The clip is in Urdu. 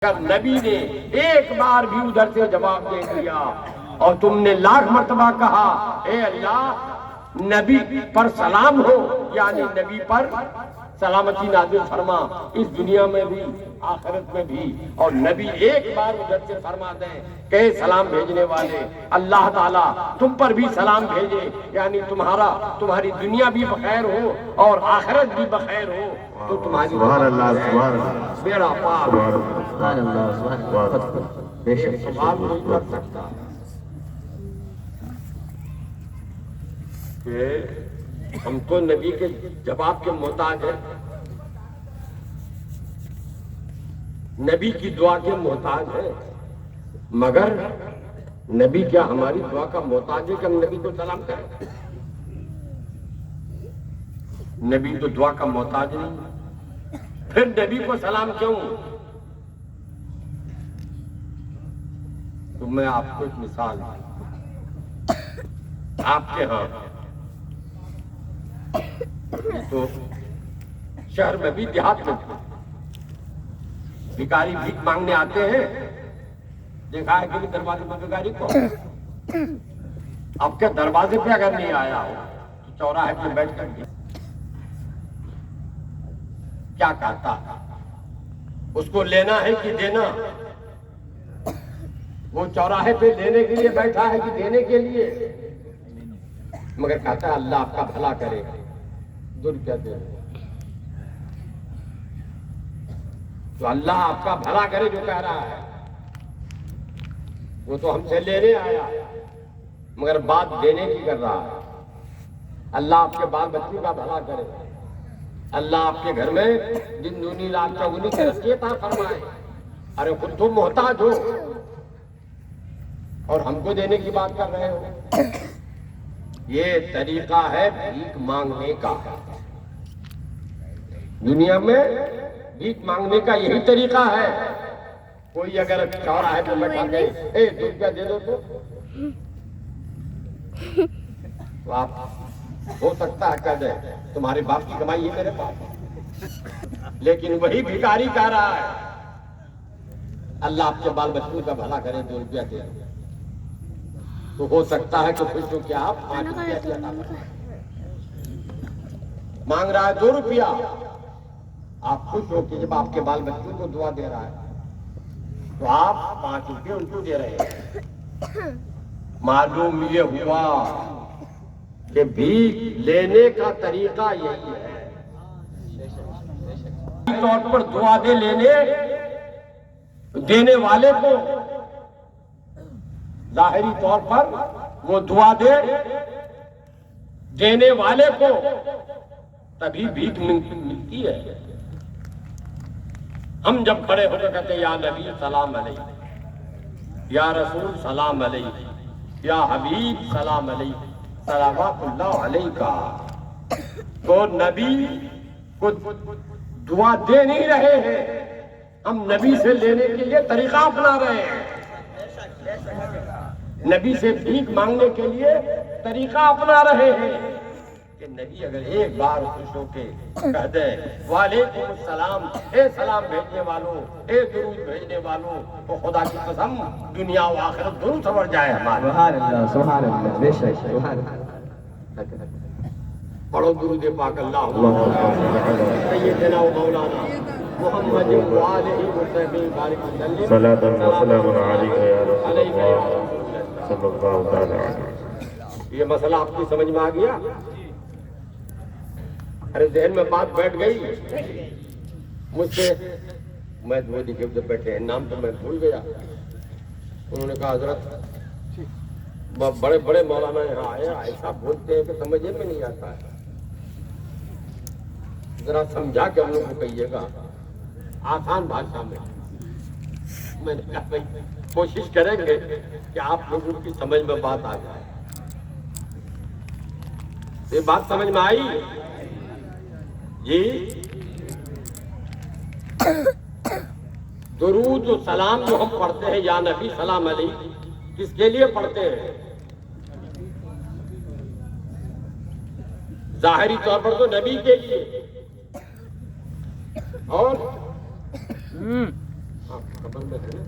اگر نبی نے ایک بار بھی ادھر سے جواب دے دیا اور تم نے لاکھ مرتبہ کہا اے اللہ نبی پر سلام ہو، یعنی نبی پر سلامتی نازل فرما اس دنیا میں بھی آخرت میں بھی، اور نبی ایک بار ادھر سے فرما دیں کہ اے سلام بھیجنے والے اللہ تعالیٰ تم پر بھی سلام بھیجے، یعنی تمہاری دنیا بھی بخیر ہو اور آخرت بھی بخیر ہو، تو تمہاری سبحان اللہ سبحان اللہ بیڑا پار سبحان اللہ سبحان اللہ بے شک سوال نہیں کر سکتا کہ ہم تو نبی کے جواب کے محتاج ہیں، نبی کی دعا کے محتاج ہیں، مگر نبی کیا ہماری دعا کا محتاج ہے کہ ہم نبی کو سلام کریں؟ نبی تو دعا کا محتاج نہیں، پھر نبی کو سلام کیوں؟ تو میں آپ کو ایک مثال آپ کے ہاں تو شہر میں بھی دیہات میں بھکاری بھیک مانگنے آتے ہیں، دیکھا ہے کہ دروازے پر بھکاری کو آپ کے دروازے پہ اگر نہیں آیا ہو تو چوراہے پہ بیٹھ کر کیا کہتا اس کو لینا ہے کہ دینا؟ وہ چوراہے پہ لینے کے لیے بیٹھا ہے کہ دینے کے لیے؟ مگر کہتا ہے اللہ آپ کا بھلا کرے، دور کیا دے تو اللہ آپ کا بھلا کرے جو کہہ رہا ہے وہ تو ہم سے لینے آیا مگر بات دینے کی کر رہا ہے۔ اللہ آپ کے بال بچوں کا بھلا کرے، اللہ آپ کے گھر میں دن دنی رات چوگنی ترقی عطا فرمائے۔ ارے خود تم محتاج ہو اور ہم کو دینے کی بات کر رہے ہو، یہ طریقہ ہے بھیک مانگنے کا۔ دنیا میں بھیک مانگنے کا یہی طریقہ ہے۔ کوئی اگر چوراہے پہ بیٹھا کہ اے 2 روپیہ دے دو تو آپ ہو سکتا ہے کہہ دیں تمہارے باپ کی کمائی ہے میرے پاس، لیکن وہی بھکاری کہہ رہا ہے اللہ آپ کے بال بچوں کا بھلا کرے 2 روپیہ دے دو، تو ہو سکتا ہے کہ خوش ہو کہ آپ 5 روپیہ دیا تھا، مانگ رہا ہے 2 روپیہ، آپ خوش ہو کہ جب آپ کے بال بچوں کو دعا دے رہا ہے تو آپ 5 روپیہ ان کو دے رہے ہیں۔ معلوم یہ ہوا کہ بھیک لینے کا طریقہ یہی ہے، طور پر دعا دے دینے والے کو ظاہری طور پر وہ دعا دے دینے والے کو تبھی بھیک ملتی ہے۔ ہم جب کھڑے ہو کر کہتے ہیں یا نبی سلام علیہ، یا رسول سلام علیہ، یا حبیب سلام علیہ، صلوات اللہ علیہ، تو نبی کو دعا دے نہیں رہے ہیں، ہم نبی سے لینے کے لیے طریقہ اپنا رہے ہیں، نبی سے بھیک مانگنے کے لیے طریقہ اپنا رہے ہیں کہ نبی اگر ایک بار خوش ہو کے کہہ دے وعلیکم السلام، اے سلام بھیجنے والوں، اے درود بھیجنے والوں، تو خدا کی قسم دنیا و آخرت دونوں سنور جائے ہمارے۔ سبحان اللہ بے شک سبحان اللہ۔ پڑھو درود پاک اللہم سیدنا و مولانا محمد و آلہ وصحبہ بارک وسلم صلاۃ و سلام علیک یا رسول اللہ صلی اللہ تعالی علیہ وسلم۔ یہ مسئلہ آپ کی سمجھ میں آ گیا؟ ارے ذہن میں بات بیٹھ گئی مجھ سے، میں وہ دیکھے جب بیٹھے ہیں نام تو میں بھول گیا، انہوں نے کہا حضرت بڑے بڑے مولانا یہاں آئے ایسا بولتے ہیں کہ سمجھے میں نہیں آتا ہے، ذرا سمجھا کے ہم لوگ کو کہیے گا آسان بھاشا میں۔ میں نے کہا بھائی کوشش کریں گے کہ آپ لوگوں کی سمجھ میں بات آ جائے۔ یہ بات سمجھ میں آئی جی؟ درود و سلام جو ہم پڑھتے ہیں یا نبی سلام علیہ، کس کے لیے پڑھتے ہیں؟ ظاہری طور پر تو نبی کے لیے، اور آپ قبر میں ہیں